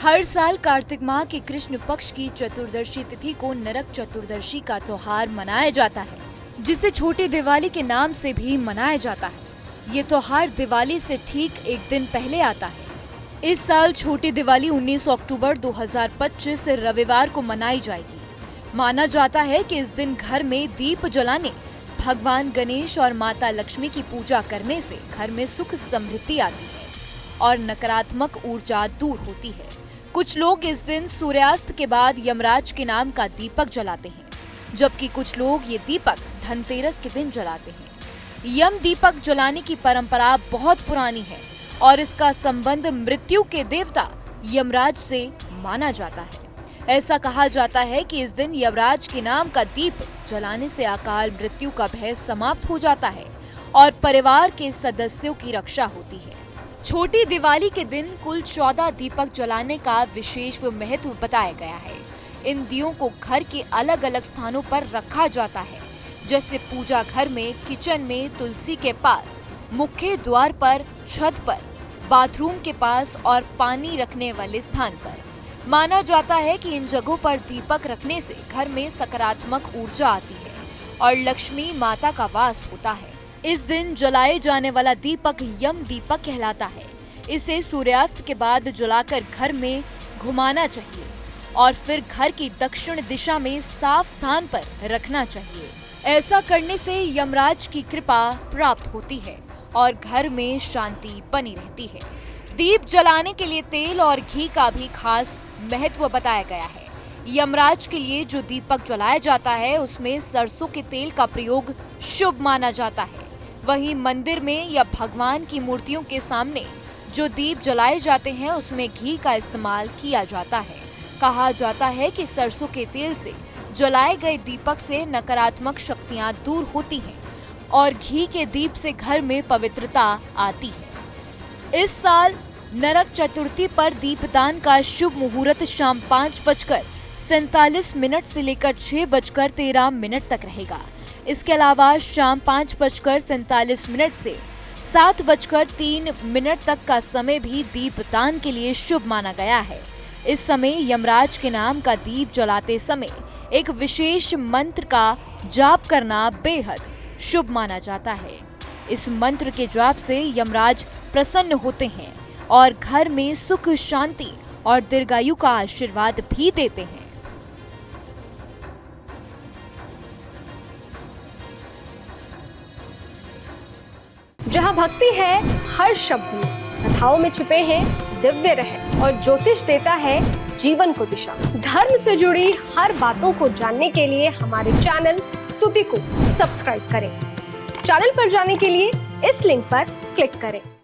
हर साल कार्तिक माह के कृष्ण पक्ष की चतुर्दशी तिथि को नरक चतुर्दशी का त्योहार मनाया जाता है, जिसे छोटी दिवाली के नाम से भी मनाया जाता है। ये त्योहार दिवाली से ठीक एक दिन पहले आता है। इस साल छोटी दिवाली 19 अक्टूबर 2025 रविवार को मनाई जाएगी। माना जाता है कि इस दिन घर में दीप जलाने, भगवान गणेश और माता लक्ष्मी की पूजा करने से घर में सुख समृद्धि आती है और नकारात्मक ऊर्जा दूर होती है। कुछ लोग इस दिन सूर्यास्त के बाद यमराज के नाम का दीपक जलाते हैं, जबकि कुछ लोग ये दीपक धनतेरस के दिन जलाते हैं। यम दीपक जलाने की परंपरा बहुत पुरानी है और इसका संबंध मृत्यु के देवता यमराज से माना जाता है। ऐसा कहा जाता है कि इस दिन यमराज के नाम का दीप जलाने से अकाल मृत्यु का भय समाप्त हो जाता है और परिवार के सदस्यों की रक्षा होती है। छोटी दिवाली के दिन कुल 14 दीपक जलाने का विशेष महत्व बताया गया है। इन दियों को घर के अलग अलग स्थानों पर रखा जाता है, जैसे पूजा घर में, किचन में, तुलसी के पास, मुख्य द्वार पर, छत पर, बाथरूम के पास और पानी रखने वाले स्थान पर। माना जाता है कि इन जगहों पर दीपक रखने से घर में सकारात्मक ऊर्जा आती है और लक्ष्मी माता का वास होता है। इस दिन जलाए जाने वाला दीपक यम दीपक कहलाता है। इसे सूर्यास्त के बाद जलाकर घर में घुमाना चाहिए और फिर घर की दक्षिण दिशा में साफ स्थान पर रखना चाहिए। ऐसा करने से यमराज की कृपा प्राप्त होती है और घर में शांति बनी रहती है। दीप जलाने के लिए तेल और घी का भी खास महत्व बताया गया है। यमराज के लिए जो दीपक जलाया जाता है उसमें सरसों के तेल का प्रयोग शुभ माना जाता है। वहीं मंदिर में या भगवान की मूर्तियों के सामने जो दीप जलाए जाते हैं उसमें घी का इस्तेमाल किया जाता है। कहा जाता है कि सरसों के तेल से जलाए गए दीपक से नकारात्मक शक्तियां दूर होती हैं और घी के दीप से घर में पवित्रता आती है। इस साल नरक चतुर्थी पर दीपदान का शुभ मुहूर्त शाम 5:47 से लेकर 6:13 तक रहेगा। इसके अलावा शाम 5:47 से 7:03 तक का समय भी दीपदान के लिए शुभ माना गया है। इस समय यमराज के नाम का दीप जलाते समय एक विशेष मंत्र का जाप करना बेहद शुभ माना जाता है। इस मंत्र के जाप से यमराज प्रसन्न होते हैं और घर में सुख, शांति और दीर्घायु का आशीर्वाद भी देते हैं। जहाँ भक्ति है हर शब्द में, कथाओं में छुपे हैं दिव्य रहस्य और ज्योतिष देता है जीवन को दिशा। धर्म से जुड़ी हर बातों को जानने के लिए हमारे चैनल स्तुति को सब्सक्राइब करें। चैनल पर जाने के लिए इस लिंक पर क्लिक करें।